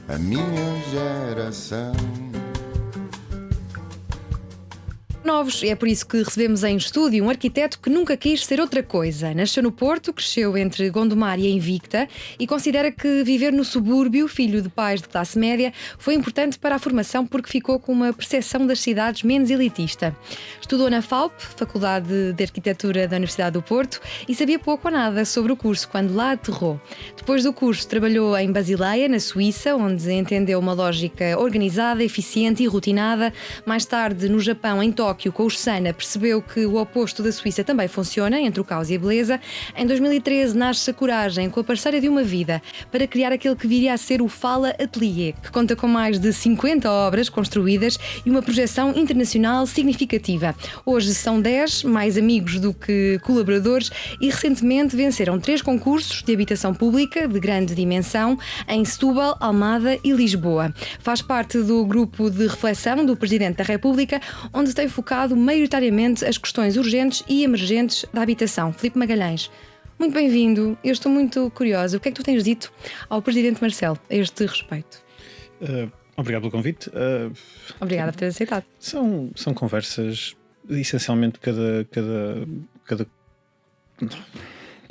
a minha geração. Novos, e é por isso que recebemos em estúdio um arquiteto que nunca quis ser outra coisa. Nasceu no Porto, cresceu entre Gondomar e a Invicta e considera que viver no subúrbio, filho de pais de classe média, foi importante para a formação porque ficou com uma percepção das cidades menos elitista. Estudou na FAUP, Faculdade de Arquitetura da Universidade do Porto, e sabia pouco ou nada sobre o curso quando lá aterrou. Depois do curso, trabalhou em Basileia, na Suíça, onde entendeu uma lógica organizada, eficiente e rotinada. Mais tarde, no Japão, em Tóquio, com o Sana, percebeu que o oposto da Suíça também funciona, entre o caos e a beleza. Em 2013 nasce a coragem, com a parceira de uma vida, para criar aquele que viria a ser o Fala Atelier, que conta com mais de 50 obras construídas e uma projeção internacional significativa. Hoje são 10, mais amigos do que colaboradores, e recentemente venceram 3 concursos de habitação pública de grande dimensão em Setúbal, Almada e Lisboa. Faz parte do grupo de reflexão do Presidente da República, onde tem focado maioritariamente as questões urgentes e emergentes da habitação. Filipe Magalhães, muito bem-vindo. Eu estou muito curiosa. O que é que tu tens dito ao Presidente Marcelo a este respeito? Obrigado pelo convite. Obrigada por ter aceitado. São conversas, essencialmente,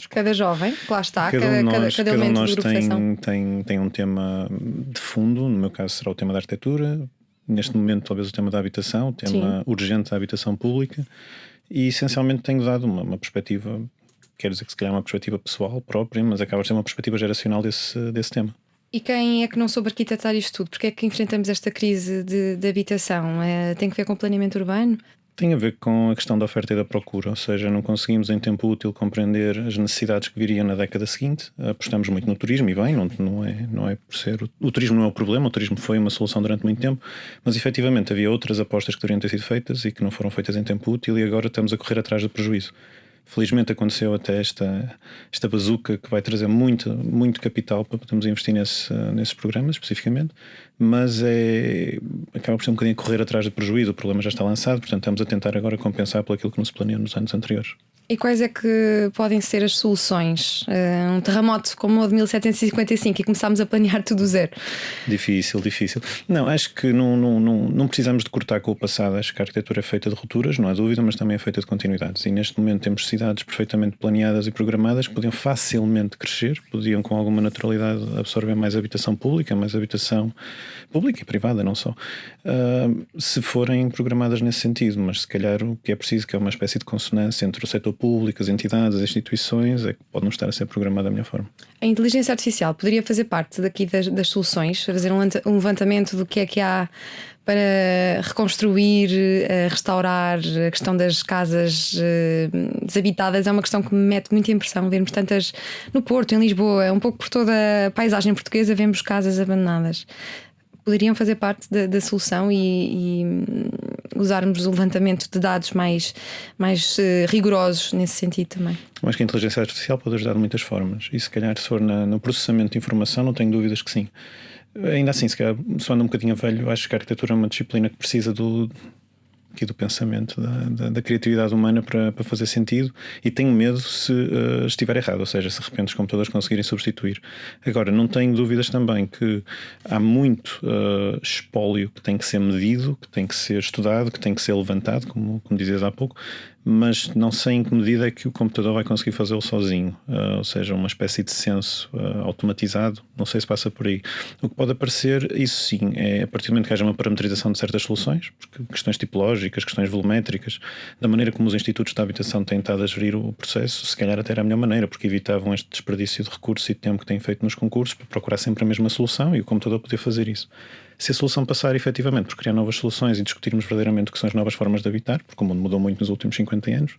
Cada jovem, que lá está, cada um de elemento nós do grupo de reflexão tem um tema de fundo. No meu caso será o tema da arquitetura. Neste momento, talvez o tema da habitação, o tema urgente da habitação pública, e essencialmente tenho dado uma perspectiva, quero dizer que se calhar é uma perspectiva pessoal própria, mas acaba de ser uma perspectiva geracional desse tema. E quem é que não soube arquitetar isto tudo? Porque é que enfrentamos esta crise de habitação? Tem que ver com o planeamento urbano? Tem a ver com a questão da oferta e da procura, ou seja, não conseguimos em tempo útil compreender as necessidades que viriam na década seguinte. Apostamos muito no turismo, e bem, não é por ser... O turismo não é o problema, o turismo foi uma solução durante muito tempo, mas efetivamente havia outras apostas que deveriam ter sido feitas e que não foram feitas em tempo útil, e agora estamos a correr atrás do prejuízo. Felizmente aconteceu até esta bazuca que vai trazer muito capital para podermos investir nesses programas especificamente, mas acaba por ser um bocadinho correr atrás do prejuízo. O problema já está lançado, portanto estamos a tentar agora compensar por aquilo que não se planeou nos anos anteriores. E quais é que podem ser as soluções? Um terremoto como o de 1755 e começámos a planear tudo do zero? Difícil. Não, acho que não precisamos de cortar com o passado. Acho que a arquitetura é feita de rupturas, não há dúvida, mas também é feita de continuidades. E neste momento temos cidades perfeitamente planeadas e programadas que podiam facilmente crescer, podiam com alguma naturalidade absorver mais habitação pública e privada, não só, se forem programadas nesse sentido. Mas se calhar o que é preciso, que é uma espécie de consonância entre o setor público, as entidades, as instituições, é que pode não estar a ser programada da melhor forma. A inteligência artificial poderia fazer parte daqui das soluções, fazer um levantamento do que é que há para reconstruir, restaurar. A questão das casas desabitadas é uma questão que me mete muita impressão. Vemos tantas no Porto, em Lisboa, um pouco por toda a paisagem portuguesa, vemos casas abandonadas. Poderiam fazer parte da solução e usarmos o levantamento de dados mais rigorosos nesse sentido também. Eu acho que a inteligência artificial pode ajudar de muitas formas, e se calhar se for no processamento de informação, não tenho dúvidas que sim. Ainda assim, se calhar, soando um bocadinho velho, acho que a arquitetura é uma disciplina que precisa do pensamento, da criatividade humana para fazer sentido, e tenho medo se estiver errado, ou seja, se de repente os computadores conseguirem substituir. Agora, não tenho dúvidas também que há muito espólio que tem que ser medido, que tem que ser estudado, que tem que ser levantado, como dizias há pouco, mas não sei em que medida é que o computador vai conseguir fazê-lo sozinho, ou seja, uma espécie de censo automatizado. Não sei se passa por aí. O que pode aparecer, isso sim, é a partir do momento que haja uma parametrização de certas soluções, porque questões tipológicas, questões volumétricas, da maneira como os institutos de habitação têm estado a gerir o processo, se calhar até era a melhor maneira, porque evitavam este desperdício de recursos e de tempo que têm feito nos concursos para procurar sempre a mesma solução, e o computador poder fazer isso. Se a solução passar efetivamente por criar novas soluções e discutirmos verdadeiramente o que são as novas formas de habitar, porque o mundo mudou muito nos últimos 50 anos,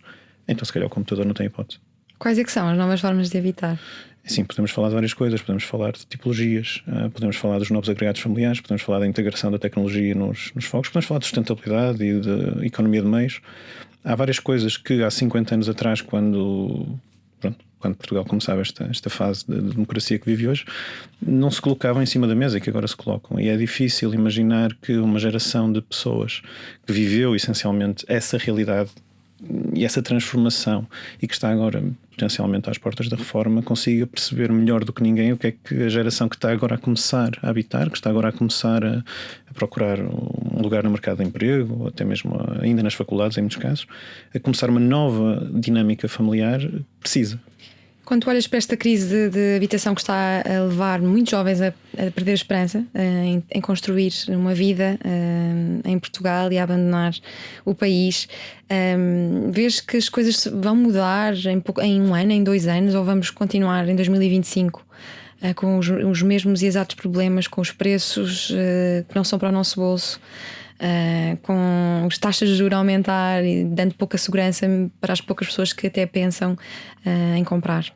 então se calhar o computador não tem hipótese. Quais é que são as novas formas de habitar? Sim, podemos falar de várias coisas, podemos falar de tipologias, podemos falar dos novos agregados familiares, podemos falar da integração da tecnologia nos fogos, podemos falar de sustentabilidade e de economia de meios. Há várias coisas que há 50 anos atrás, quando Portugal começava esta fase de democracia que vive hoje, não se colocavam em cima da mesa e que agora se colocam. E é difícil imaginar que uma geração de pessoas que viveu essencialmente essa realidade e essa transformação, e que está agora potencialmente às portas da reforma, consiga perceber melhor do que ninguém o que é que a geração que está agora a começar a habitar, que está agora a começar a procurar um lugar no mercado de emprego, ou até mesmo ainda nas faculdades, em muitos casos, a começar uma nova dinâmica familiar, precisa. Quando tu olhas para esta crise de habitação que está a levar muitos jovens a perder a esperança em construir uma vida em Portugal e a abandonar o país, vês que as coisas vão mudar em um ano, em 2 anos, ou vamos continuar em 2025 com os mesmos e exatos problemas, com os preços que não são para o nosso bolso? Com as taxas de juros a aumentar e dando pouca segurança para as poucas pessoas que até pensam em comprar.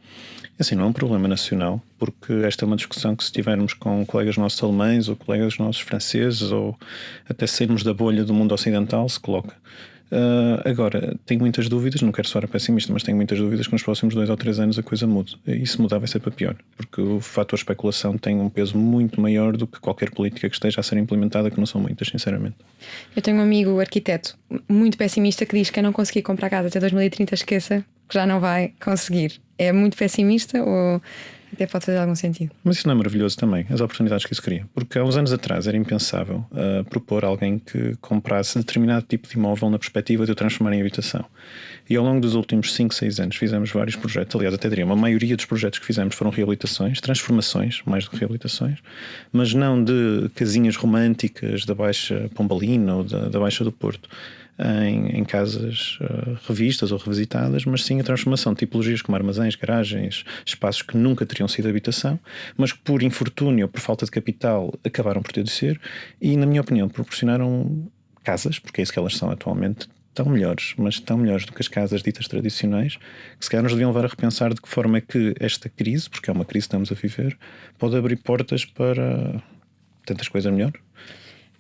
Assim, não é um problema nacional, porque esta é uma discussão que, se tivermos com colegas nossos alemães ou colegas nossos franceses, ou até sairmos da bolha do mundo ocidental, se coloca. Agora, tenho muitas dúvidas, não quero soar pessimista, mas tenho muitas dúvidas que nos próximos 2 ou 3 anos a coisa mude. E se mudar vai ser para pior, porque o fator especulação tem um peso muito maior do que qualquer política que esteja a ser implementada, que não são muitas, sinceramente. Eu tenho um amigo arquiteto muito pessimista que diz que quem não conseguir comprar casa até 2030 esqueça, que já não vai conseguir. É muito pessimista ou até pode fazer algum sentido? Mas isso não é maravilhoso também, as oportunidades que isso cria? Porque há uns anos atrás era impensável propor a alguém que comprasse determinado tipo de imóvel na perspectiva de o transformar em habitação. E ao longo dos últimos 5, 6 anos fizemos vários projetos, aliás até diria, uma maioria dos projetos que fizemos foram reabilitações, transformações, mais do que reabilitações, mas não de casinhas românticas da Baixa Pombalina ou da Baixa do Porto, em casas revistas ou revisitadas, mas sim a transformação de tipologias como armazéns, garagens, espaços que nunca teriam sido habitação, mas que por infortúnio ou por falta de capital acabaram por ter de ser, e na minha opinião proporcionaram casas, porque é isso que elas são atualmente, tão melhores, mas tão melhores do que as casas ditas tradicionais, que se calhar nos deviam levar a repensar de que forma é que esta crise, porque é uma crise que estamos a viver, pode abrir portas para tantas coisas melhores.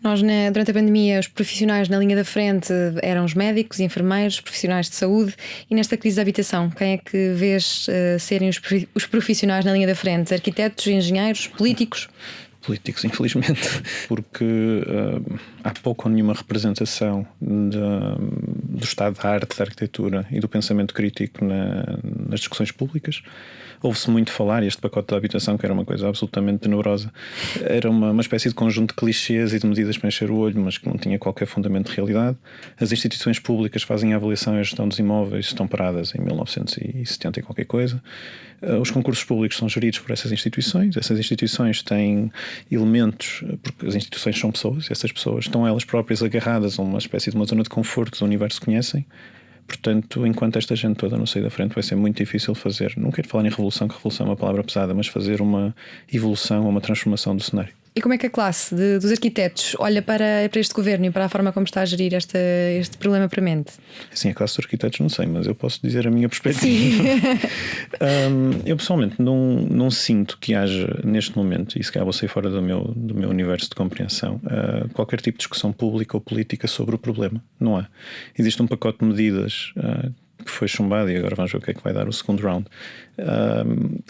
Nós, durante a pandemia, os profissionais na linha da frente eram os médicos, enfermeiros, profissionais de saúde, e nesta crise da habitação, quem é que vês serem os profissionais na linha da frente? Arquitetos, engenheiros, políticos? Políticos, infelizmente, porque há pouco ou nenhuma representação do estado da arte, da arquitetura e do pensamento crítico nas discussões públicas. Ouve-se muito falar, e este pacote de habitação, que era uma coisa absolutamente tenebrosa, era uma espécie de conjunto de clichês e de medidas para encher o olho, mas que não tinha qualquer fundamento de realidade. As instituições públicas fazem a avaliação e a gestão dos imóveis, estão paradas em 1970 e qualquer coisa. Os concursos públicos são geridos por essas instituições têm elementos, porque as instituições são pessoas, e essas pessoas estão elas próprias agarradas a uma espécie de uma zona de conforto que o universo conhecem. Portanto, enquanto esta gente toda não sair da frente, vai ser muito difícil fazer, não quero falar em revolução, que revolução é uma palavra pesada, mas fazer uma evolução ou uma transformação do cenário. E como é que a classe dos arquitetos olha para este governo e para a forma como está a gerir este problema premente? Sim, a classe dos arquitetos não sei, mas eu posso dizer a minha perspectiva. Eu pessoalmente não sinto que haja neste momento, e se calhar vou sair fora do meu universo de compreensão, qualquer tipo de discussão pública ou política sobre o problema. Não há. Existe um pacote de medidas que foi chumbado, e agora vamos ver o que é que vai dar o segundo round,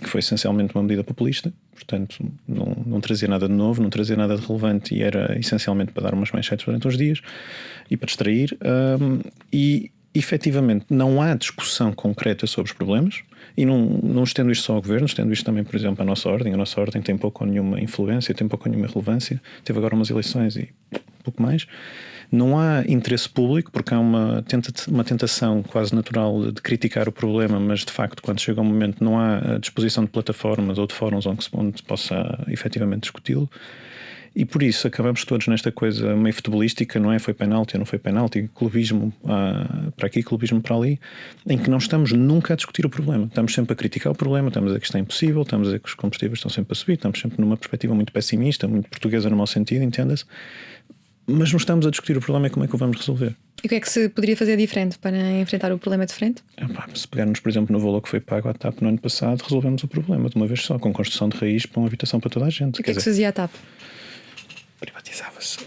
que foi essencialmente uma medida populista, portanto não trazia nada de novo, não trazia nada de relevante, e era essencialmente para dar umas manchetes durante uns dias e para distrair, e efetivamente não há discussão concreta sobre os problemas, e não estendo isto só ao governo, estendo isto também, por exemplo, à nossa ordem. A nossa ordem tem pouco ou nenhuma influência, tem pouco ou nenhuma relevância, teve agora umas eleições e pouco mais. Não há interesse público, porque há uma tentação quase natural de criticar o problema, mas de facto, quando chega um momento, não há a disposição de plataformas ou de fóruns onde se possa efetivamente discuti-lo. E por isso acabamos todos nesta coisa meio futebolística, não é? Foi penalti ou não foi penalti, clubismo para aqui, clubismo para ali, em que não estamos nunca a discutir o problema. Estamos sempre a criticar o problema, estamos a dizer que isto é impossível, estamos a dizer que os combustíveis estão sempre a subir, estamos sempre numa perspectiva muito pessimista, muito portuguesa no mau sentido, entenda-se. Mas não estamos a discutir o problema e como é que o vamos resolver. E o que é que se poderia fazer diferente para enfrentar o problema de frente? Se pegarmos, por exemplo, no valor que foi pago à TAP no ano passado, resolvemos o problema de uma vez só, com construção de raiz para uma habitação para toda a gente. E o que é que se fazia à TAP? Privatizava-se.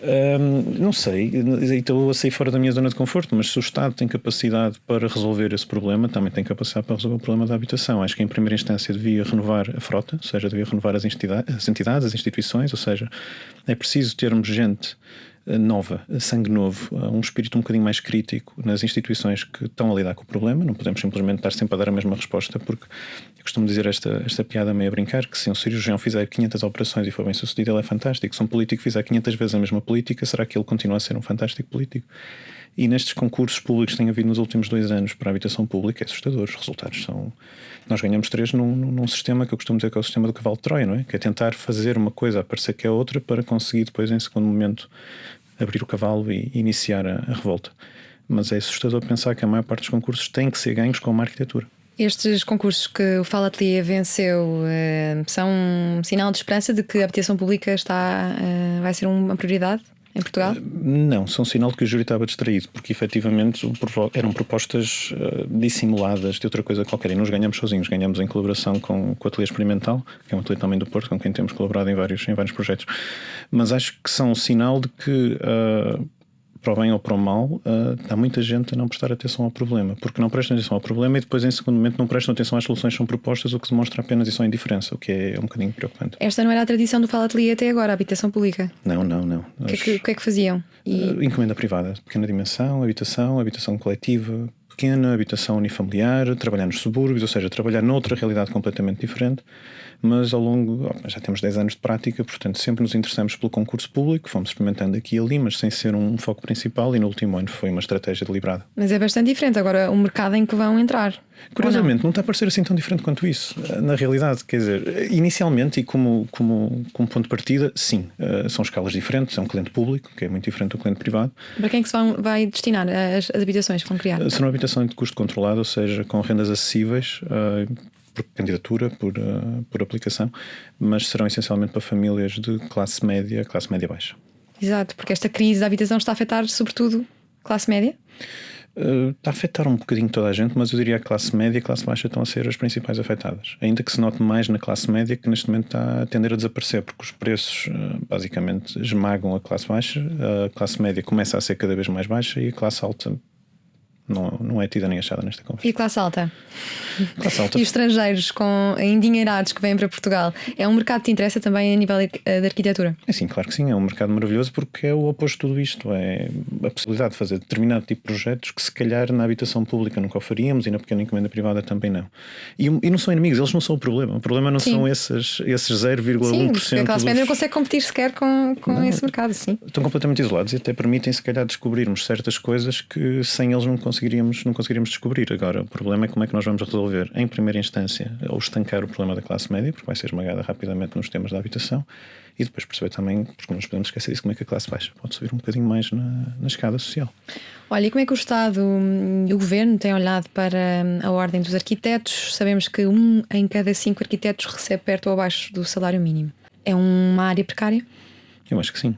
Não sei, estou a sair fora da minha zona de conforto, mas se o Estado tem capacidade para resolver esse problema, também tem capacidade para resolver o problema da habitação. Acho que em primeira instância devia renovar a frota, ou seja, devia renovar as entidades, as instituições, ou seja, é preciso termos gente nova, sangue novo, um espírito um bocadinho mais crítico nas instituições que estão a lidar com o problema. Não podemos simplesmente estar sempre a dar a mesma resposta, porque eu costumo dizer esta piada meio a brincar, que se um cirurgião fizer 500 operações e for bem sucedido, ele é fantástico. Se um político fizer 500 vezes a mesma política, será que ele continua a ser um fantástico político? E nestes concursos públicos que têm havido nos últimos 2 anos para a habitação pública, é assustador. Os resultados são... Nós ganhamos 3 num sistema que eu costumo dizer que é o sistema do cavalo de Troia, não é? Que é tentar fazer uma coisa a parecer que é outra para conseguir depois, em segundo momento, abrir o cavalo e iniciar a revolta. Mas é assustador pensar que a maior parte dos concursos têm que ser ganhos com uma arquitetura. Estes concursos que o Fala Atelier venceu são um sinal de esperança de que a habitação pública vai ser uma prioridade em Portugal? Não, são sinal de que o júri estava distraído, porque efetivamente eram propostas dissimuladas de outra coisa qualquer, e nós ganhamos sozinhos, ganhamos em colaboração com o Atelier Experimental, que é um ateliê também do Porto, com quem temos colaborado em vários projetos. Mas acho que são um sinal de que, para o bem ou para o mal, há muita gente a não prestar atenção ao problema, porque não prestam atenção ao problema e depois, em segundo momento, não prestam atenção às soluções que são propostas, o que demonstra apenas e só indiferença, o que é um bocadinho preocupante. Esta não era a tradição do Fala Atelier até agora, a habitação pública? Não. O que é que faziam? Encomenda privada, pequena dimensão, habitação coletiva pequena, habitação unifamiliar, trabalhar nos subúrbios, ou seja, trabalhar noutra realidade completamente diferente. Mas ao longo, já temos 10 anos de prática, portanto sempre nos interessamos pelo concurso público, fomos experimentando aqui e ali, mas sem ser um foco principal, e no último ano foi uma estratégia deliberada. Mas é bastante diferente agora o mercado em que vão entrar. Curiosamente, não está a parecer assim tão diferente quanto isso. Na realidade, quer dizer, inicialmente e como ponto de partida, sim, são escalas diferentes, é um cliente público, que é muito diferente do cliente privado. Para quem é que se vai destinar as habitações que vão criar? Será uma habitação de custo controlado, ou seja, com rendas acessíveis, por candidatura, por aplicação, mas serão essencialmente para famílias de classe média baixa. Exato, porque esta crise da habitação está a afetar sobretudo classe média? Está a afetar um bocadinho toda a gente, mas eu diria que a classe média e a classe baixa estão a ser as principais afetadas. Ainda que se note mais na classe média, que neste momento está a tender a desaparecer, porque os preços basicamente esmagam a classe baixa, a classe média começa a ser cada vez mais baixa e a classe alta não é tida nem achada nesta conversa. E a classe alta? Classe alta. E os estrangeiros endinheirados que vêm para Portugal? É um mercado que te interessa também a nível de arquitetura? Sim, claro que sim, é um mercado maravilhoso, porque é o oposto de tudo isto, é a possibilidade de fazer determinado tipo de projetos que se calhar na habitação pública nunca o faríamos e na pequena encomenda privada também não. E não são inimigos, eles não são o problema não sim. São esses 0,1%. Sim, a classe média não consegue competir sequer com esse mercado, sim. Estão completamente isolados e até permitem se calhar descobrirmos certas coisas que sem eles não conseguiríamos descobrir. Agora, o problema é como é que nós vamos resolver, em primeira instância, ou estancar o problema da classe média, porque vai ser esmagada rapidamente nos temas da habitação, e depois perceber também, porque não nos podemos esquecer disso, como é que a classe baixa pode subir um bocadinho mais na escada social. Olha, e como é que o Estado e o Governo têm olhado para a Ordem dos Arquitetos? Sabemos que 1 em cada 5 arquitetos recebe perto ou abaixo do salário mínimo. É uma área precária? Eu acho que sim.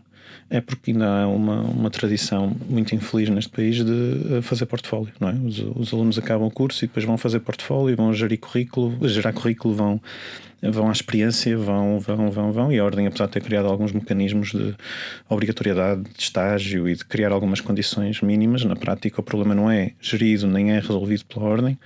É porque ainda há uma tradição muito infeliz neste país de fazer portfólio, não é? Os alunos acabam o curso e depois vão fazer portfólio, vão gerar currículo, vão à experiência, vão, e a Ordem, apesar de ter criado alguns mecanismos de obrigatoriedade de estágio e de criar algumas condições mínimas, na prática o problema não é gerido nem é resolvido pela Ordem,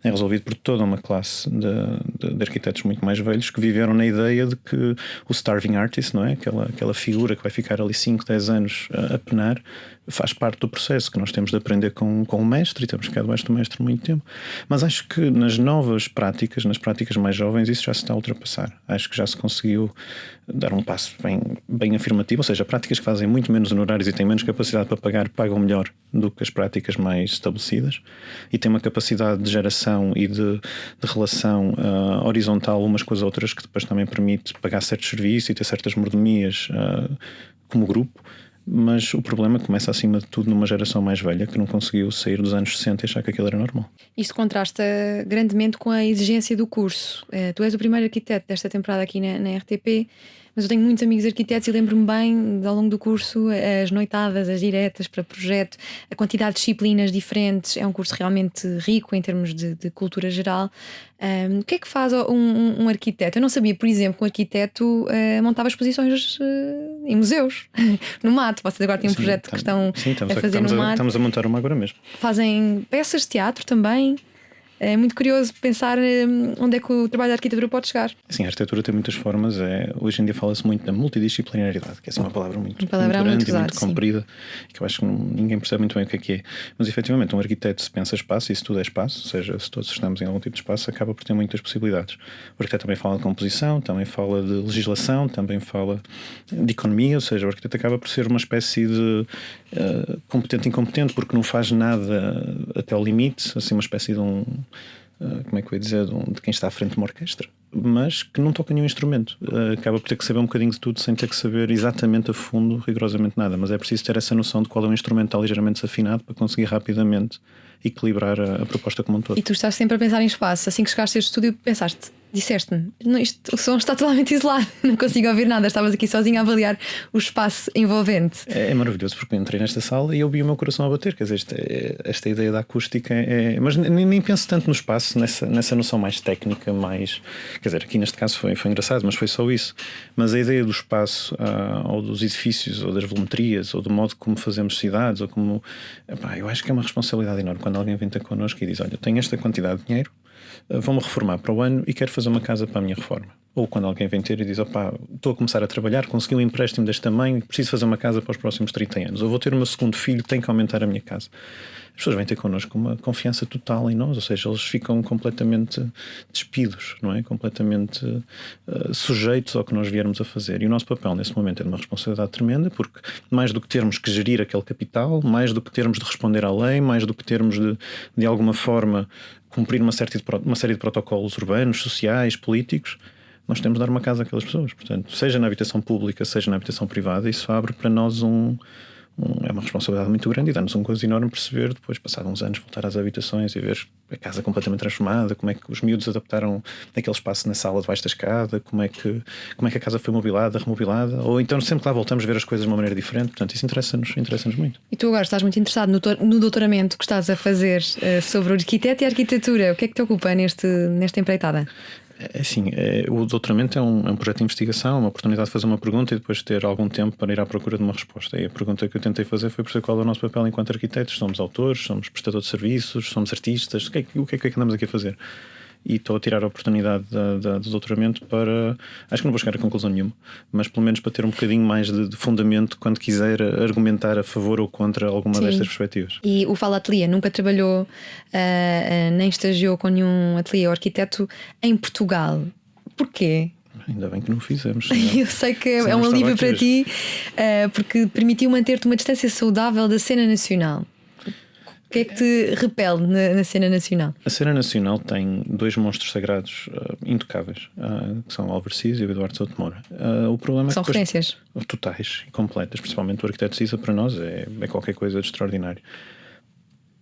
é resolvido por toda uma classe de arquitetos muito mais velhos que viveram na ideia de que o starving artist, não é? Aquela figura que vai ficar ali 5, 10 anos a penar, faz parte do processo que nós temos de aprender com o mestre, e temos que ficar debaixo do mestre muito tempo. Mas acho que nas novas práticas, nas práticas mais jovens, isso já se está a ultrapassar. Acho que já se conseguiu dar um passo bem afirmativo, ou seja, práticas que fazem muito menos honorários e têm menos capacidade para pagar, pagam melhor do que as práticas mais estabelecidas, e têm uma capacidade de geração e de relação horizontal umas com as outras, que depois também permite pagar certos serviços e ter certas mordomias como grupo. Mas o problema começa acima de tudo numa geração mais velha que não conseguiu sair dos anos 60 e achar que aquilo era normal. Isto contrasta grandemente com a exigência do curso. Tu és o primeiro arquiteto desta temporada aqui na RTP, mas eu tenho muitos amigos arquitetos e lembro-me bem, ao longo do curso, as noitadas, as diretas para projeto, a quantidade de disciplinas diferentes. É um curso realmente rico em termos de cultura geral. O que é que faz um arquiteto? Eu não sabia, por exemplo, que um arquiteto montava exposições em museus, no mato. Vocês agora têm um projeto que estão a fazer no mato. Estamos a montar uma agora mesmo. Fazem peças de teatro também. É muito curioso pensar onde é que o trabalho da arquitetura pode chegar. Sim, a arquitetura tem muitas formas. Hoje em dia fala-se muito da multidisciplinaridade, que é uma palavra muito grande e muito comprida, que eu acho que ninguém percebe muito bem o que é. Mas efetivamente, um arquiteto, se pensa espaço, e se tudo é espaço, ou seja, se todos estamos em algum tipo de espaço, acaba por ter muitas possibilidades. O arquiteto também fala de composição, também fala de legislação, também fala de economia, ou seja, o arquiteto acaba por ser uma espécie de competente e incompetente, porque não faz nada até ao limite, assim, uma espécie de como é que eu ia dizer, de quem está à frente de uma orquestra, mas que não toca nenhum instrumento. Acaba por ter que saber um bocadinho de tudo sem ter que saber exatamente a fundo, rigorosamente nada, mas é preciso ter essa noção de qual é o instrumento que está ligeiramente desafinado para conseguir rapidamente equilibrar a proposta como um todo. E tu estás sempre a pensar em espaço. Assim que chegaste a este estúdio, disseste-me, o som está totalmente isolado, não consigo ouvir nada. Estavas aqui sozinho a avaliar o espaço envolvente. É maravilhoso, porque eu entrei nesta sala e eu vi o meu coração a bater. Quer dizer, esta ideia da acústica mas nem penso tanto no espaço, nessa noção mais técnica, mais, quer dizer, aqui neste caso foi engraçado, mas foi só isso. Mas a ideia do espaço, ou dos edifícios, ou das volumetrias, ou do modo como fazemos cidades, ou como, eu acho que é uma responsabilidade enorme quando alguém vem ter connosco e diz: olha, eu tenho esta quantidade de dinheiro, vou-me reformar para o ano e quero fazer uma casa para a minha reforma. Ou quando alguém vem ter e diz: estou a começar a trabalhar, consegui um empréstimo deste tamanho, preciso fazer uma casa para os próximos 30 anos. Ou vou ter o meu segundo filho, tenho que aumentar a minha casa. As pessoas vêm ter connosco uma confiança total em nós, ou seja, eles ficam completamente despidos, não é? Completamente sujeitos ao que nós viermos a fazer. E o nosso papel nesse momento é de uma responsabilidade tremenda, porque mais do que termos que gerir aquele capital, mais do que termos de responder à lei, mais do que termos de alguma forma cumprir uma série de protocolos urbanos, sociais, políticos, nós temos de dar uma casa àquelas pessoas. Portanto, seja na habitação pública, seja na habitação privada, isso abre para nós é uma responsabilidade muito grande e dá-nos um gozo enorme perceber, depois, passados uns anos, voltar às habitações e ver a casa completamente transformada, como é que os miúdos adaptaram aquele espaço na sala debaixo da escada, como é que a casa foi mobilada, remobilada, ou então sempre que lá voltamos a ver as coisas de uma maneira diferente. Portanto, isso interessa-nos muito. E tu agora estás muito interessado no doutoramento que estás a fazer sobre o arquiteto e a arquitetura. O que é que te ocupa nesta empreitada? Assim, o doutoramento é um projeto de investigação, uma oportunidade de fazer uma pergunta e depois ter algum tempo para ir à procura de uma resposta. E a pergunta que eu tentei fazer foi perceber qual é o nosso papel enquanto arquitetos. Somos autores, somos prestadores de serviços, somos artistas, o que é que andamos aqui a fazer? E estou a tirar a oportunidade do doutoramento para, acho que não vou chegar a conclusão nenhuma, mas pelo menos para ter um bocadinho mais de fundamento quando quiser argumentar a favor ou contra alguma destas perspectivas. E o Fala Ateliê nunca trabalhou, nem estagiou com nenhum ateliê ou arquiteto em Portugal. Porquê? Ainda bem que não o fizemos. Eu sei que é um alívio para ti, porque permitiu manter-te uma distância saudável da cena nacional. O que é que te repele na cena nacional? A cena nacional tem dois monstros sagrados intocáveis, que são o Alvarez e o Eduardo Souto de Moura. O problema são referências totais e completas, principalmente o arquiteto Cisa, para nós é qualquer coisa de extraordinário.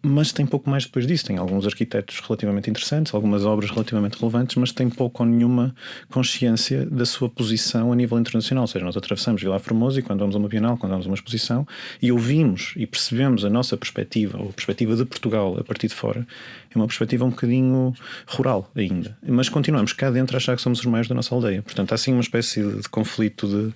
Mas tem pouco mais depois disso. Tem alguns arquitetos relativamente interessantes, algumas obras relativamente relevantes, mas tem pouco ou nenhuma consciência da sua posição a nível internacional. Ou seja, nós atravessamos Vila Formosa e quando vamos a uma bienal, quando vamos a uma exposição e ouvimos e percebemos a nossa perspectiva, ou a perspectiva de Portugal a partir de fora, é uma perspectiva um bocadinho rural ainda. Mas continuamos cá dentro a achar que somos os maiores da nossa aldeia. Portanto, há assim uma espécie de conflito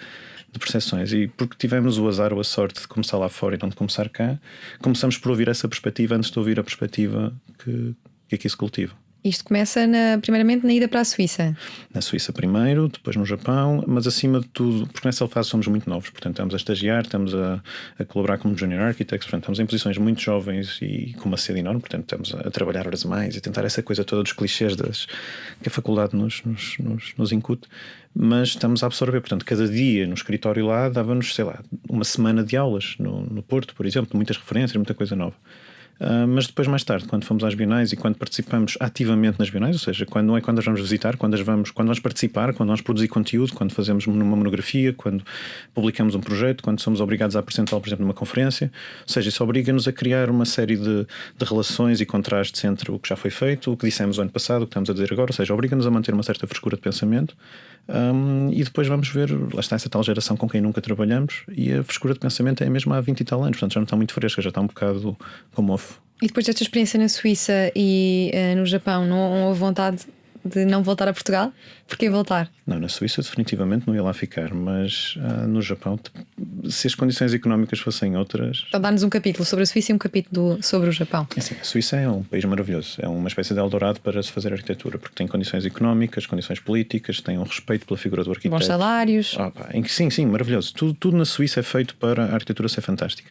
de percepções, e porque tivemos o azar ou a sorte de começar lá fora e não de começar cá, começamos por ouvir essa perspectiva antes de ouvir a perspectiva que aqui se cultiva. Isto começa primeiramente na ida para a Suíça. Na Suíça primeiro, depois no Japão, mas acima de tudo, porque nessa fase somos muito novos, portanto estamos a estagiar, estamos a colaborar como Junior Architects, portanto estamos em posições muito jovens e com uma sede enorme, portanto estamos a trabalhar horas mais e tentar essa coisa toda dos clichês que a faculdade nos incute, mas estamos a absorver, portanto cada dia no escritório lá dava-nos, sei lá, uma semana de aulas no Porto, por exemplo, muitas referências, muita coisa nova. Mas depois, mais tarde, quando fomos às bienais e quando participamos ativamente nas bienais, ou seja, não é quando as vamos visitar, quando vamos participar, quando vamos produzir conteúdo, quando fazemos uma monografia, quando publicamos um projeto, quando somos obrigados a apresentá-lo, por exemplo, numa conferência, ou seja, isso obriga-nos a criar uma série de relações e contrastes entre o que já foi feito, o que dissemos o ano passado, o que estamos a dizer agora, ou seja, obriga-nos a manter uma certa frescura de pensamento. E depois vamos ver, lá está essa tal geração com quem nunca trabalhamos, e a frescura de pensamento é mesmo há 20 e tal anos, portanto já não está muito fresca, já está um bocado como off. E depois desta experiência na Suíça e no Japão, não houve vontade de não voltar a Portugal? Porquê voltar? Não, na Suíça definitivamente não ia lá ficar, mas no Japão se as condições económicas fossem outras. Então dá-nos um capítulo sobre a Suíça e um capítulo sobre o Japão. Assim, a Suíça é um país maravilhoso, é uma espécie de Eldorado para se fazer arquitetura, porque tem condições económicas, condições políticas, tem um respeito pela figura do arquiteto. Bons salários. Sim, maravilhoso. Tudo na Suíça é feito para a arquitetura ser fantástica.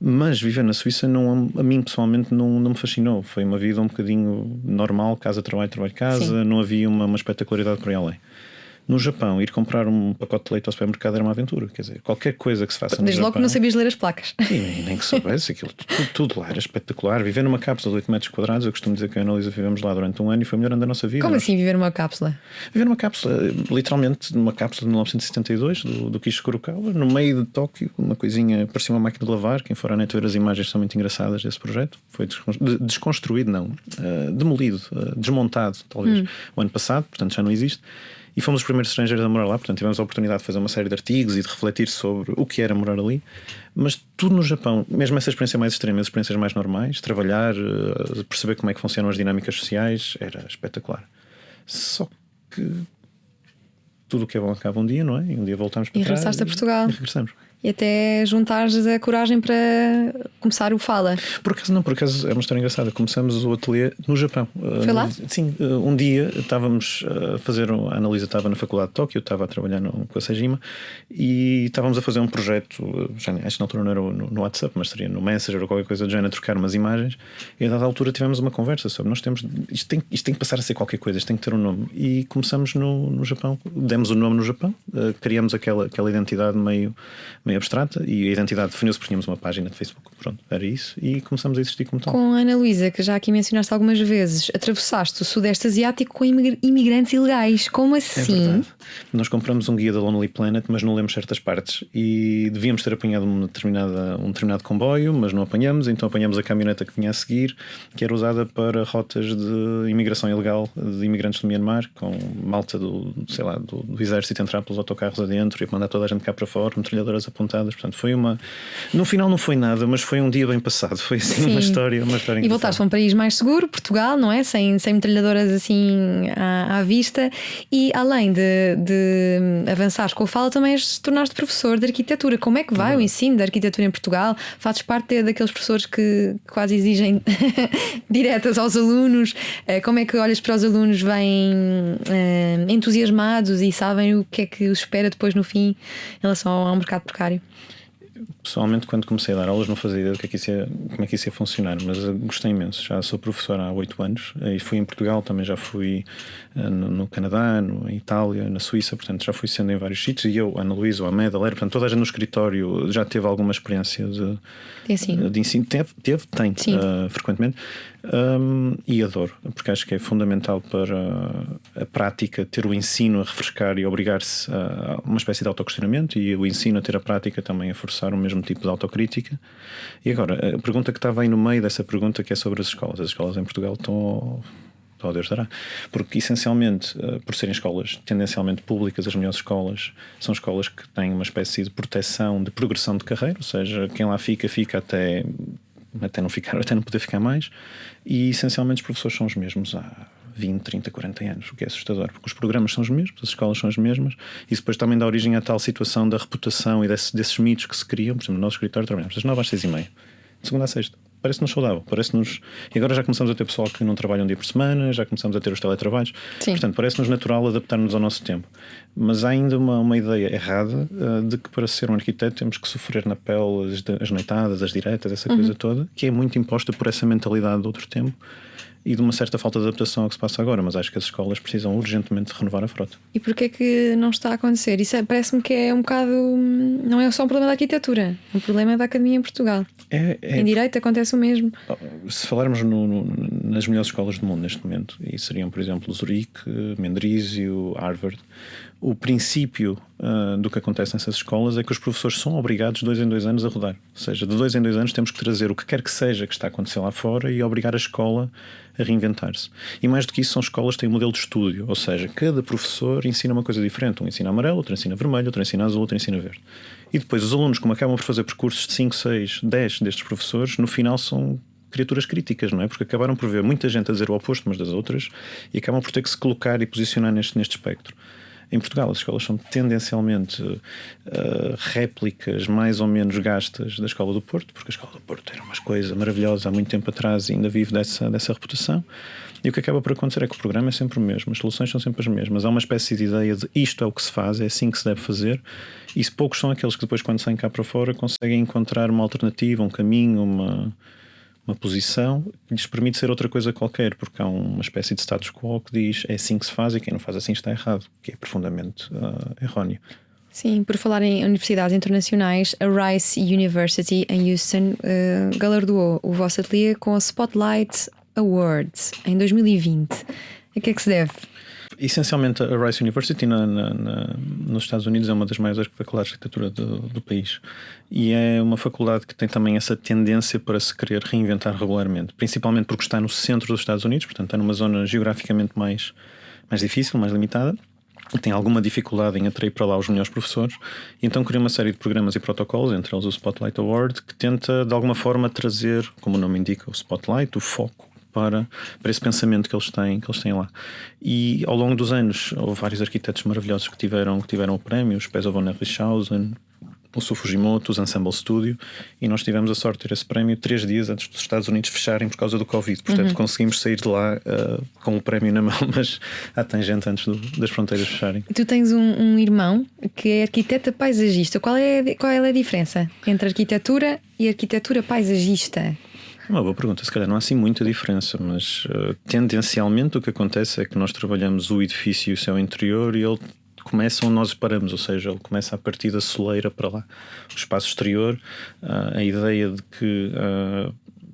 Mas viver na Suíça, a mim pessoalmente, não me fascinou. Foi uma vida um bocadinho normal, casa, trabalho, casa. Sim. Não havia uma espetacularidade por aí além. No Japão, ir comprar um pacote de leite ao supermercado era uma aventura. Quer dizer, qualquer coisa que se faça no Japão... Desde logo que não sabias ler as placas. E nem que soubesse aquilo. Tudo lá era espetacular. Viver numa cápsula de 8 metros quadrados, eu costumo dizer que a Ana-Luísa vivemos lá durante um ano e foi o melhor ano da nossa vida. Como assim viver numa cápsula? Viver numa cápsula, literalmente numa cápsula de 1972, do Kishi Kurokawa, no meio de Tóquio, uma coisinha, parecia uma máquina de lavar. Quem for à net ver as imagens são muito engraçadas desse projeto. Foi desconstruído, não, demolido, desmontado, talvez, o ano passado, portanto já não existe. E fomos os primeiros estrangeiros a morar lá, portanto tivemos a oportunidade de fazer uma série de artigos e de refletir sobre o que era morar ali. Mas tudo no Japão, mesmo essa experiência mais extrema, as experiências mais normais, trabalhar, perceber como é que funcionam as dinâmicas sociais, era espetacular. Só que tudo o que é bom acaba um dia, não é? E um dia voltamos para trás. E regressaste a Portugal. E regressamos. E até juntares a coragem para começar o Fala. Por acaso é uma história engraçada. Começamos o ateliê no Japão. Foi lá? Sim, um dia estávamos a fazer. A Ana-Luísa estava na Faculdade de Tóquio, eu estava a trabalhar com a Sejima e estávamos a fazer um projeto. Acho que na altura não era no WhatsApp, mas seria no Messenger ou qualquer coisa do género, a trocar umas imagens. E a dada altura tivemos uma conversa sobre isto tem que passar a ser qualquer coisa, isto tem que ter um nome. E começamos no Japão, demos o nome no Japão, criamos aquela identidade meio abstrata e a identidade definiu-se porque tínhamos uma página de Facebook. Pronto, era isso e começamos a existir como tal. Com a Ana-Luísa, que já aqui mencionaste algumas vezes, atravessaste o Sudeste Asiático com imigrantes ilegais. Como assim? É verdade. Nós compramos um guia da Lonely Planet, mas não lemos certas partes e devíamos ter apanhado um determinado comboio, mas não apanhamos, então apanhamos a caminhoneta que vinha a seguir, que era usada para rotas de imigração ilegal de imigrantes do Myanmar, com malta do exército entrar pelos autocarros adentro e mandar toda a gente cá para fora, metralhadoras apontadas. Portanto, foi no final não foi nada, mas foi um dia bem passado. Foi assim uma história engraçada. E voltaste para um país mais seguro, Portugal, não é? Sem metralhadoras assim à vista. E além de avançares com o Fala, também tornaste professor de arquitetura. Como é que vai o ensino da arquitetura em Portugal? Fazes parte daqueles professores que quase exigem diretas aos alunos. Como é que olhas para os alunos, vêm entusiasmados e sabem o que é que os espera depois no fim em relação ao mercado precário? Pessoalmente, quando comecei a dar aulas, não fazia ideia como é que isso ia funcionar, mas gostei imenso. Já sou professor há 8 anos e fui em Portugal, também já fui no Canadá, em Itália, na Suíça, portanto já fui sendo em vários sítios. E eu, a Ana-Luísa, a Amélia, portanto toda a gente no escritório já teve alguma experiência de ensino. Tem frequentemente. E adoro, porque acho que é fundamental para a prática ter o ensino a refrescar e a obrigar-se a uma espécie de autoquestionamento, e o ensino a ter a prática também a forçar o mesmo tipo de autocrítica. E agora, a pergunta que estava aí no meio dessa pergunta, que é sobre as escolas em Portugal estão ao Deus dará, porque essencialmente, por serem escolas tendencialmente públicas, as melhores escolas são escolas que têm uma espécie de proteção, de progressão de carreira, ou seja, quem lá fica até não poder ficar mais, e essencialmente os professores são os mesmos há 20, 30, 40 anos, o que é assustador, porque os programas são os mesmos, as escolas são as mesmas, e isso depois também dá origem à tal situação da reputação e desses mitos que se criam. Por exemplo, no nosso escritório trabalhamos das 9 às 6h30, de segunda a sexta. Parece-nos saudável, e agora já começamos a ter pessoal que não trabalha um dia por semana, já começamos a ter os teletrabalhos. Sim. Portanto, parece-nos natural adaptar-nos ao nosso tempo, mas há ainda uma ideia errada de que para ser um arquiteto temos que sofrer na pele as noitadas, as diretas, essa coisa toda, que é muito imposta por essa mentalidade de outro tempo e de uma certa falta de adaptação ao que se passa agora. Mas acho que as escolas precisam urgentemente de renovar a frota. E porquê é que não está a acontecer? Isso parece-me que é um bocado... Não é só um problema da arquitetura, é um problema da academia em Portugal. Em direito acontece o mesmo. Se falarmos nas melhores escolas do mundo neste momento, e seriam, por exemplo, Zurique, Mendrisio, Harvard, o princípio do que acontece nessas escolas é que os professores são obrigados 2 em 2 anos a rodar. Ou seja, de 2 em 2 anos temos que trazer o que quer que seja que está a acontecer lá fora e obrigar a escola a reinventar-se. E mais do que isso, são escolas que têm um modelo de estúdio, ou seja, cada professor ensina uma coisa diferente. Um ensina amarelo, outro ensina vermelho, outro ensina azul, outro ensina verde. E depois os alunos, como acabam por fazer percursos de 5, 6, 10 destes professores, no final são criaturas críticas, não é? Porque acabaram por ver muita gente a dizer o oposto umas das outras e acabam por ter que se colocar e posicionar neste espectro. Em Portugal, as escolas são tendencialmente réplicas mais ou menos gastas da Escola do Porto, porque a Escola do Porto era uma coisa maravilhosa há muito tempo atrás e ainda vive dessa reputação. E o que acaba por acontecer é que o programa é sempre o mesmo, as soluções são sempre as mesmas. Há uma espécie de ideia de isto é o que se faz, é assim que se deve fazer, e poucos são aqueles que depois, quando saem cá para fora, conseguem encontrar uma alternativa, um caminho, uma posição que lhes permite ser outra coisa qualquer, porque há uma espécie de status quo que diz é assim que se faz e quem não faz assim está errado, que é profundamente erróneo. Sim, por falar em universidades internacionais, a Rice University em Houston galardoou o vosso ateliê com a Spotlight Awards em 2020. A que é que se deve? Essencialmente, a Rice University nos Estados Unidos é uma das maiores faculdades de arquitetura do país, e é uma faculdade que tem também essa tendência para se querer reinventar regularmente, principalmente porque está no centro dos Estados Unidos, portanto está numa zona geograficamente mais difícil, mais limitada, e tem alguma dificuldade em atrair para lá os melhores professores, e então criou uma série de programas e protocolos, entre eles o Spotlight Award, que tenta de alguma forma trazer, como o nome indica, o spotlight, o foco para esse pensamento que eles têm lá. E ao longo dos anos houve vários arquitetos maravilhosos que tiveram o prémio, os Pesa von Erlichhausen, o Su Fujimoto, os Ensemble Studio, e nós tivemos a sorte de ter esse prémio 3 dias antes dos Estados Unidos fecharem por causa do Covid. Portanto, conseguimos sair de lá com o prémio na mão, mas à tangente antes das fronteiras fecharem. Tu tens um irmão que é arquiteta paisagista. Qual é a diferença entre arquitetura e arquitetura paisagista? É uma boa pergunta, se calhar não há assim muita diferença, mas tendencialmente o que acontece é que nós trabalhamos o edifício e o seu interior e ele começa onde nós paramos, ou seja, ele começa a partir da soleira para lá. O espaço exterior, a ideia de que,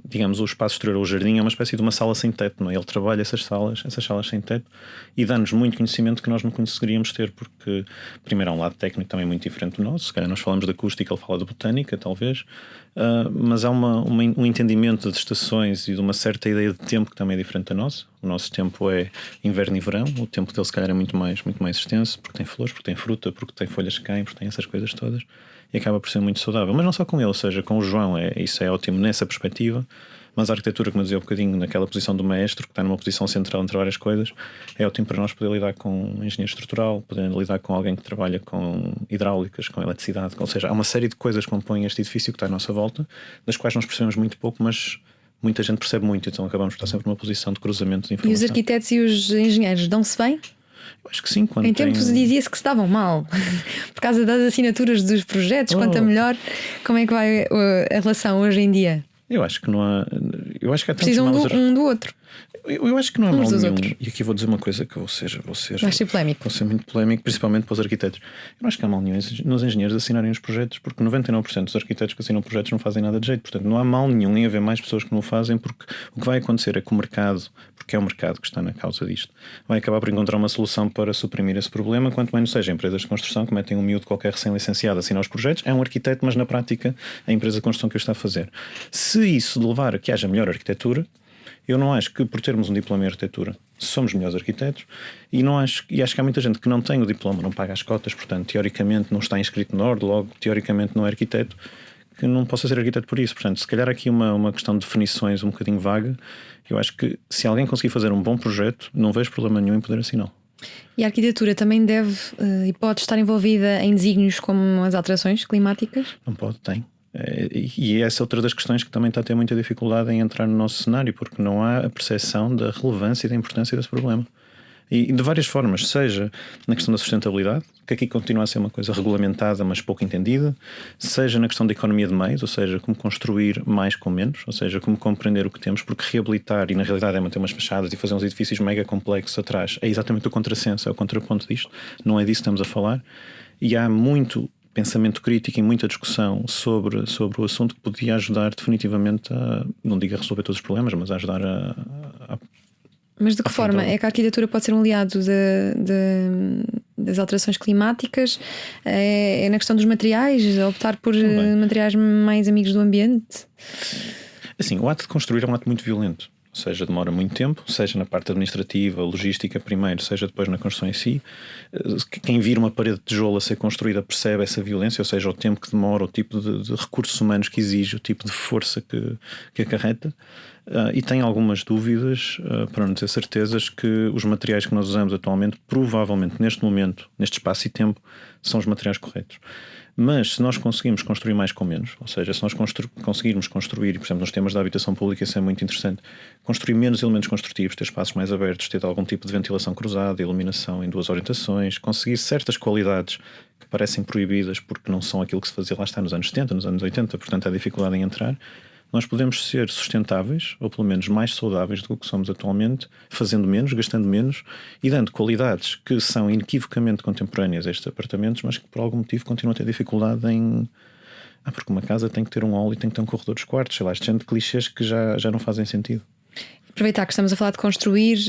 digamos, o espaço exterior ou o jardim é uma espécie de uma sala sem teto, não é? Ele trabalha essas salas sem teto e dá-nos muito conhecimento que nós não conseguiríamos ter, porque primeiro há um lado técnico também muito diferente do nosso, se calhar nós falamos de acústica, ele fala de botânica, talvez, mas há um entendimento das estações e de uma certa ideia de tempo que também é diferente da nossa. O nosso tempo é inverno e verão, o tempo dele se calhar é muito mais extenso, porque tem flores, porque tem fruta, porque tem folhas que caem, porque tem essas coisas todas, e acaba por ser muito saudável. Mas não só com ele, ou seja, com o João, isso é ótimo nessa perspectiva, mas a arquitetura, como eu dizia um bocadinho, naquela posição do maestro, que está numa posição central entre várias coisas, é ótimo para nós poder lidar com um engenheiro estrutural, poder lidar com alguém que trabalha com hidráulicas, com eletricidade, ou seja, há uma série de coisas que compõem este edifício que está à nossa volta, das quais nós percebemos muito pouco, mas muita gente percebe muito, então acabamos por estar sempre numa posição de cruzamento de informação. E os arquitetos e os engenheiros dão-se bem? Eu acho que sim. Em tempos dizia-se que se davam mal por causa das assinaturas dos projetos. Quanto a melhor, como é que vai a relação hoje em dia? Eu acho que não há. Eu acho que há precisam um do outro. Eu acho que não há mal nenhum. E aqui vou dizer uma coisa que vou ser polémico. Vou ser muito polémico, principalmente para os arquitetos. Eu não acho que há mal nenhum nos engenheiros assinarem os projetos, porque 99% dos arquitetos que assinam projetos não fazem nada de jeito. Portanto, não há mal nenhum em haver mais pessoas que não o fazem, porque o que vai acontecer é que o mercado, porque é o mercado que está na causa disto, vai acabar por encontrar uma solução para suprimir esse problema, quanto menos seja empresas de construção que metem um miúdo qualquer recém-licenciado a assinar os projetos. É um arquiteto, mas na prática é a empresa de construção que o está a fazer. Se isso levar a que haja melhor arquitetura, eu não acho que por termos um diploma em arquitetura somos melhores arquitetos, e acho que há muita gente que não tem o diploma, não paga as cotas, portanto teoricamente não está inscrito na ordem, logo teoricamente não é arquiteto, que não possa ser arquiteto por isso. Portanto, se calhar aqui uma questão de definições um bocadinho vaga. Eu acho que se alguém conseguir fazer um bom projeto, não vejo problema nenhum em poder assinar. E a arquitetura também deve e pode estar envolvida em desígnios como as alterações climáticas? Não pode, tem. E essa é outra das questões que também está a ter muita dificuldade em entrar no nosso cenário, porque não há a percepção da relevância e da importância desse problema. E de várias formas, seja na questão da sustentabilidade, que aqui continua a ser uma coisa regulamentada, mas pouco entendida, seja na questão da economia de meios, ou seja, como construir mais com menos, ou seja, como compreender o que temos, porque reabilitar, e na realidade é manter umas fachadas e fazer uns edifícios mega complexos atrás, é exatamente o contrassenso, é o contraponto disto, não é disso que estamos a falar, e há muito pensamento crítico e muita discussão sobre o assunto que podia ajudar definitivamente a, não digo a resolver todos os problemas, mas a ajudar a mas de que forma é que a arquitetura pode ser um aliado das alterações climáticas? É na questão dos materiais, optar por materiais mais amigos do ambiente? Assim, o ato de construir é um ato muito violento. seja demora muito tempo, seja na parte administrativa, logística primeiro, seja depois na construção em si. Quem vir uma parede de tijolo a ser construída percebe essa violência, ou seja, o tempo que demora, o tipo de recursos humanos que exige, o tipo de força que acarreta. E tem algumas dúvidas, para não dizer certezas, que os materiais que nós usamos atualmente, provavelmente neste momento, neste espaço e tempo, são os materiais corretos. Mas se nós conseguimos construir mais com menos, ou seja, se nós conseguirmos construir, por exemplo, nos temas da habitação pública, isso é muito interessante, construir menos elementos construtivos, ter espaços mais abertos, ter algum tipo de ventilação cruzada, iluminação em duas orientações, conseguir certas qualidades que parecem proibidas porque não são aquilo que se fazia lá está nos anos 70, nos anos 80, portanto há dificuldade em entrar. Nós podemos ser sustentáveis, ou pelo menos mais saudáveis do que somos atualmente, fazendo menos, gastando menos e dando qualidades que são inequivocamente contemporâneas a estes apartamentos, mas que por algum motivo continuam a ter dificuldade em... porque uma casa tem que ter um hall e tem que ter um corredor dos quartos, sei lá, este género de clichês que já não fazem sentido. Aproveitar que estamos a falar de construir,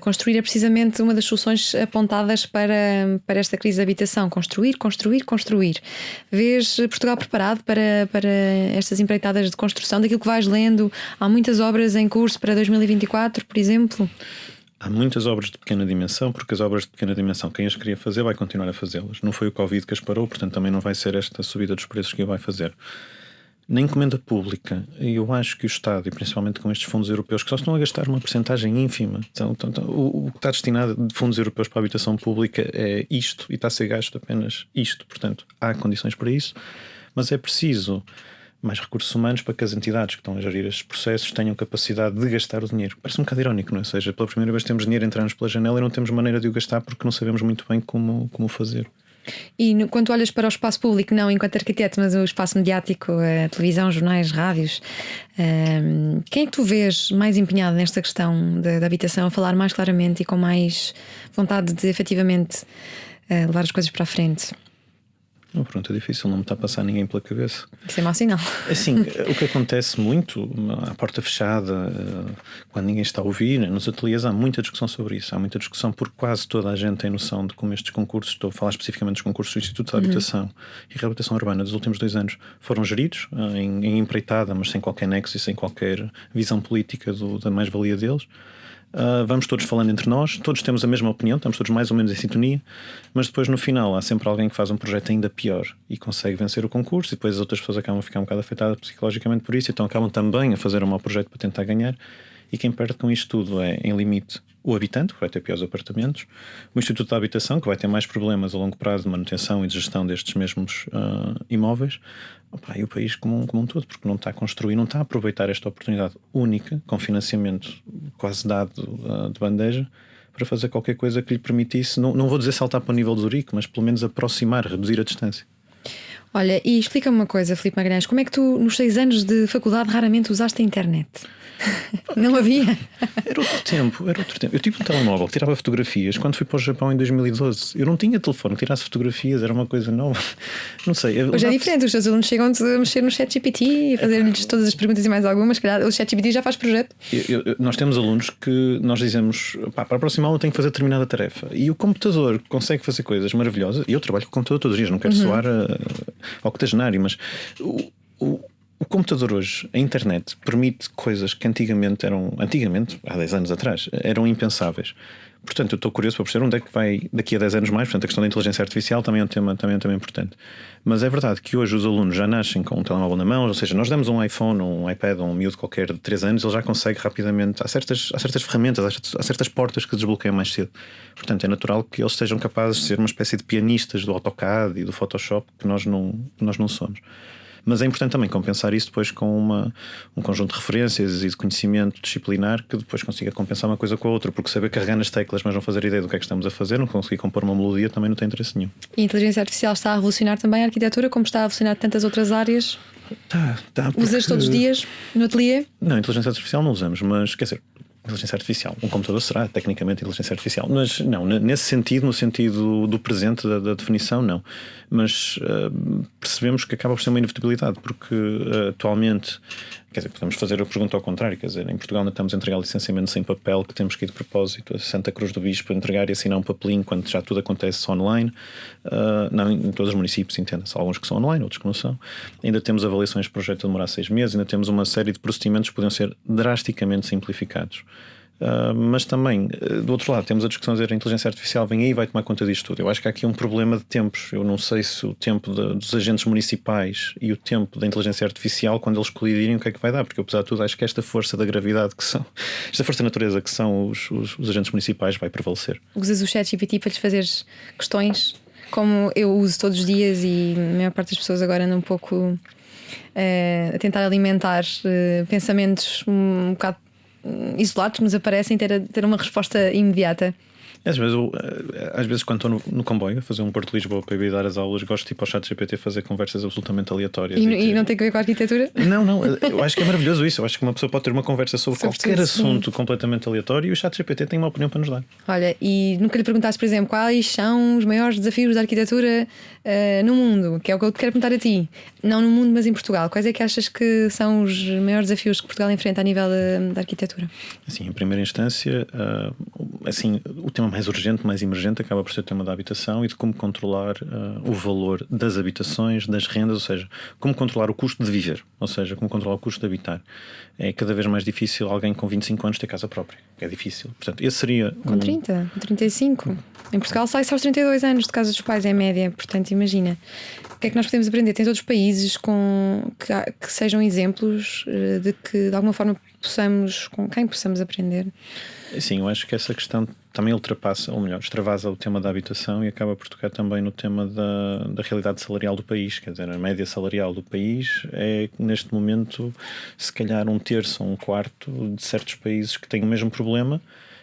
construir é precisamente uma das soluções apontadas para esta crise de habitação. Construir. Vês Portugal preparado para estas empreitadas de construção? Daquilo que vais lendo, há muitas obras em curso para 2024, por exemplo? Há muitas obras de pequena dimensão, porque as obras de pequena dimensão, quem as queria fazer vai continuar a fazê-las. Não foi o Covid que as parou, portanto também não vai ser esta subida dos preços que a vai fazer. Na encomenda pública, eu acho que o Estado, e principalmente com estes fundos europeus, que só estão a gastar uma percentagem ínfima, então, o que está destinado de fundos europeus para a habitação pública é isto, e está a ser gasto apenas isto. Portanto, há condições para isso, mas é preciso mais recursos humanos para que as entidades que estão a gerir estes processos tenham capacidade de gastar o dinheiro. Parece um bocado irónico, não é? Ou seja, pela primeira vez temos dinheiro a entrar-nos pela janela e não temos maneira de o gastar porque não sabemos muito bem como fazer. E quando olhas para o espaço público, não enquanto arquiteto, mas o espaço mediático, a televisão, jornais, rádios, quem é que tu vês mais empenhado nesta questão da habitação, a falar mais claramente e com mais vontade de efetivamente levar as coisas para a frente? Uma pergunta difícil, não me está a passar ninguém pela cabeça. Isso é mau sinal. Assim, o que acontece muito, à porta fechada, quando ninguém está a ouvir, nos ateliês há muita discussão sobre isso. Há muita discussão porque quase toda a gente tem noção de como estes concursos, estou a falar especificamente dos concursos do Instituto de Habitação e Reabilitação Urbana dos últimos 2 anos, foram geridos em empreitada, mas sem qualquer nexo e sem qualquer visão política da mais-valia deles. Vamos todos falando entre nós, todos temos a mesma opinião, estamos todos mais ou menos em sintonia, mas depois no final há sempre alguém que faz um projeto ainda pior e consegue vencer o concurso, e depois as outras pessoas acabam a ficar um bocado afetadas psicologicamente por isso, então acabam também a fazer um mau projeto para tentar ganhar, e quem perde com isto tudo é, em limite, o habitante, que vai ter piores apartamentos, o Instituto da Habitação, que vai ter mais problemas a longo prazo de manutenção e de gestão destes mesmos imóveis, e o país como um todo, porque não está a construir, não está a aproveitar esta oportunidade única, com financiamento quase dado de bandeja, para fazer qualquer coisa que lhe permitisse, não vou dizer saltar para o nível de Zurique, mas pelo menos aproximar, reduzir a distância. Olha, e explica-me uma coisa, Filipe Magalhães, como é que tu nos 6 anos de faculdade raramente usaste a internet? Não havia? Era outro tempo. Eu tive um telemóvel, tirava fotografias quando fui para o Japão em 2012. Eu não tinha telefone que tirasse fotografias, era uma coisa nova. Não sei. Hoje é diferente, os teus alunos chegam a mexer no ChatGPT e fazer-lhes todas as perguntas e mais algumas. Calhar, o ChatGPT já faz projeto. Nós temos alunos que nós dizemos, para a próxima aula tenho que fazer determinada tarefa. E o computador consegue fazer coisas maravilhosas. E eu trabalho com o computador todos os dias, não quero soar octogenário, mas o computador hoje, a internet, permite coisas que antigamente, há 10 anos atrás, eram impensáveis. Portanto, eu estou curioso para perceber onde é que vai daqui a 10 anos mais. Portanto, a questão da inteligência artificial também é um tema importante. Mas é verdade que hoje os alunos já nascem com um telemóvel na mão, ou seja, nós damos um iPhone, um iPad, um miúdo qualquer de 3 anos, ele já consegue rapidamente, há certas ferramentas, há certas portas que desbloqueiam mais cedo. Portanto, é natural que eles sejam capazes de ser uma espécie de pianistas do AutoCAD e do Photoshop que nós não somos. Mas é importante também compensar isso depois com um conjunto de referências e de conhecimento disciplinar que depois consiga compensar uma coisa com a outra, porque saber carregar nas teclas mas não fazer ideia do que é que estamos a fazer, não conseguir compor uma melodia, também não tem interesse nenhum. E a inteligência artificial está a revolucionar também a arquitetura, como está a revolucionar tantas outras áreas? Tá, Usas todos os dias no ateliê? Não, inteligência artificial não usamos, mas quer dizer, inteligência artificial, um computador será tecnicamente inteligência artificial, mas não, nesse sentido, no sentido do presente da definição, não, mas percebemos que acaba por ser uma inevitabilidade, porque atualmente Quer dizer, podemos fazer a pergunta ao contrário. Quer dizer, em Portugal ainda estamos a entregar licenciamento sem papel, que temos que ir de propósito a Santa Cruz do Bispo entregar e assinar um papelinho quando já tudo acontece online. Não em todos os municípios, entenda-se. Alguns que são online, outros que não são. Ainda temos avaliações de projeto a demorar 6 meses, ainda temos uma série de procedimentos que podiam ser drasticamente simplificados. Mas também, do outro lado, temos a discussão de dizer a inteligência artificial vem aí e vai tomar conta disto tudo. Eu acho que há aqui um problema de tempos. Eu não sei se o tempo dos agentes municipais e o tempo da inteligência artificial, quando eles colidirem, o que é que vai dar? Porque, apesar de tudo, acho que esta força da gravidade que são, esta força da natureza que são os agentes municipais vai prevalecer. Usas o ChatGPT para lhes fazeres questões, como eu uso todos os dias, e a maior parte das pessoas agora anda um pouco a tentar alimentar pensamentos um bocado isolados, nos aparecem ter uma resposta imediata. Às vezes quando estou no comboio a fazer um Porto de Lisboa para ir dar as aulas, gosto de ir para o ChatGPT fazer conversas absolutamente aleatórias. E não tem a ver com a arquitetura? Não, eu acho que é maravilhoso isso. Eu acho que uma pessoa pode ter uma conversa sobre qualquer assunto completamente aleatório e o ChatGPT tem uma opinião para nos dar. Olha, e nunca lhe perguntaste, por exemplo, quais são os maiores desafios da arquitetura no mundo? Que é o que eu te quero perguntar a ti. Não no mundo, mas em Portugal. Quais é que achas que são os maiores desafios que Portugal enfrenta a nível da arquitetura? Assim, em primeira instância, assim, o tema mais urgente, mais emergente acaba por ser o tema da habitação e de como controlar o valor das habitações, das rendas, ou seja, como controlar o custo de viver, ou seja, como controlar o custo de habitar. É cada vez mais difícil alguém com 25 anos ter casa própria. É difícil. Portanto, esse seria... Com 30, com 35. Em Portugal sai-se aos 32 anos de casa dos pais, é média. Portanto, imagina. O que é que nós podemos aprender? Tem outros países que sejam exemplos de que de alguma forma com quem possamos aprender? Sim, eu acho que essa questão também ultrapassa, ou melhor, extravasa o tema da habitação e acaba por tocar também no tema da realidade salarial do país. Quer dizer, a média salarial do país é, neste momento, se calhar 1/3 ou 1/4 de certos países que têm o mesmo problema,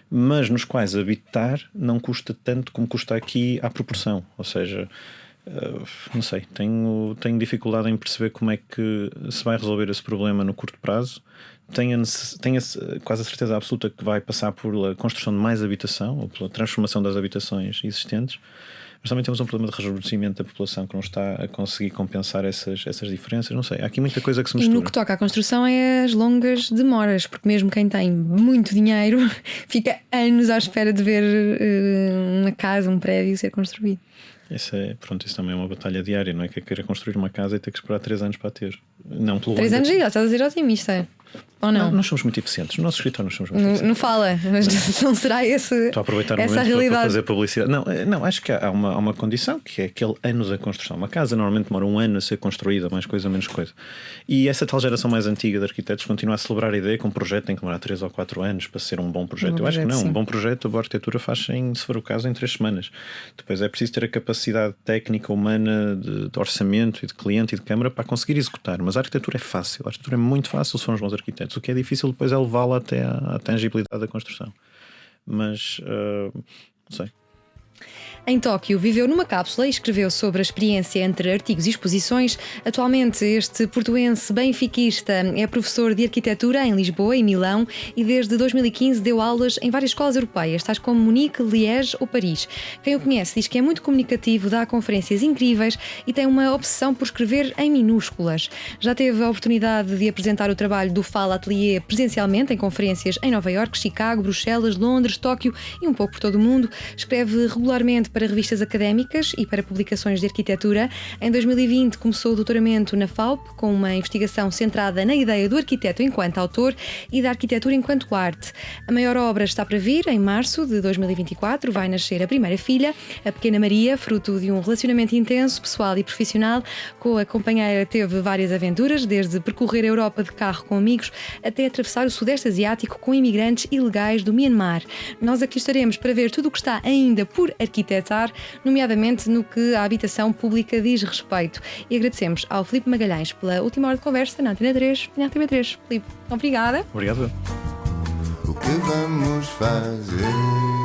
mas nos quais habitar não custa tanto como custa aqui à proporção. Ou seja, não sei, tenho dificuldade em perceber como é que se vai resolver esse problema no curto prazo. Tenho quase a certeza absoluta que vai passar pela construção de mais habitação ou pela transformação das habitações existentes, mas também temos um problema de rejuvenescimento da população que não está a conseguir compensar essas diferenças. Não sei, há aqui muita coisa que se mistura. E no que toca à construção é as longas demoras, porque mesmo quem tem muito dinheiro fica anos à espera de ver uma casa, um prédio ser construído. Isso também é uma batalha diária, não é? Que é querer construir uma casa e ter que esperar 3 anos para ter. Não pelo 3 anos já estás a dizer otimista. Ou não? Nós somos muito eficientes. No nosso escritório nós somos muito eficientes. Não fala, mas não será essa Estou a aproveitar o essa momento realidade para fazer publicidade. Não, acho que há uma condição que é aquele anos a construção. Uma casa normalmente demora 1 ano a ser construída, mais coisa, menos coisa. E essa tal geração mais antiga de arquitetos continua a celebrar a ideia que um projeto tem que demorar 3 ou 4 anos para ser um bom projeto. Eu acho que não. Sim. Um bom projeto, a boa arquitetura faz, se for o caso, em 3 semanas. Depois é preciso ter a capacidade técnica, humana, de orçamento e de cliente e de câmara para conseguir executar. Mas a arquitetura é fácil. A arquitetura é muito fácil se formos bons arquitetos. O que é difícil depois é levá-la até à tangibilidade da construção. Mas, não sei. Em Tóquio, viveu numa cápsula e escreveu sobre a experiência entre artigos e exposições. Atualmente, este portuense benfiquista é professor de arquitetura em Lisboa e Milão e desde 2015 deu aulas em várias escolas europeias, tais como Munique, Liège ou Paris. Quem o conhece diz que é muito comunicativo, dá conferências incríveis e tem uma obsessão por escrever em minúsculas. Já teve a oportunidade de apresentar o trabalho do Fala Atelier presencialmente em conferências em Nova Iorque, Chicago, Bruxelas, Londres, Tóquio e um pouco por todo o mundo. Escreve regularmente para revistas académicas e para publicações de arquitetura. Em 2020 começou o doutoramento na FAUP com uma investigação centrada na ideia do arquiteto enquanto autor e da arquitetura enquanto arte. A maior obra está para vir em março de 2024. Vai nascer a primeira filha, a pequena Maria, fruto de um relacionamento intenso, pessoal e profissional. Com a companheira teve várias aventuras, desde percorrer a Europa de carro com amigos até atravessar o Sudeste Asiático com imigrantes ilegais do Myanmar. Nós aqui estaremos para ver tudo o que está ainda por arquitetar, nomeadamente no que a habitação pública diz respeito. E agradecemos ao Filipe Magalhães pela última hora de conversa na Antena 3 e na TV3. Filipe, obrigada. Obrigado. O que vamos fazer?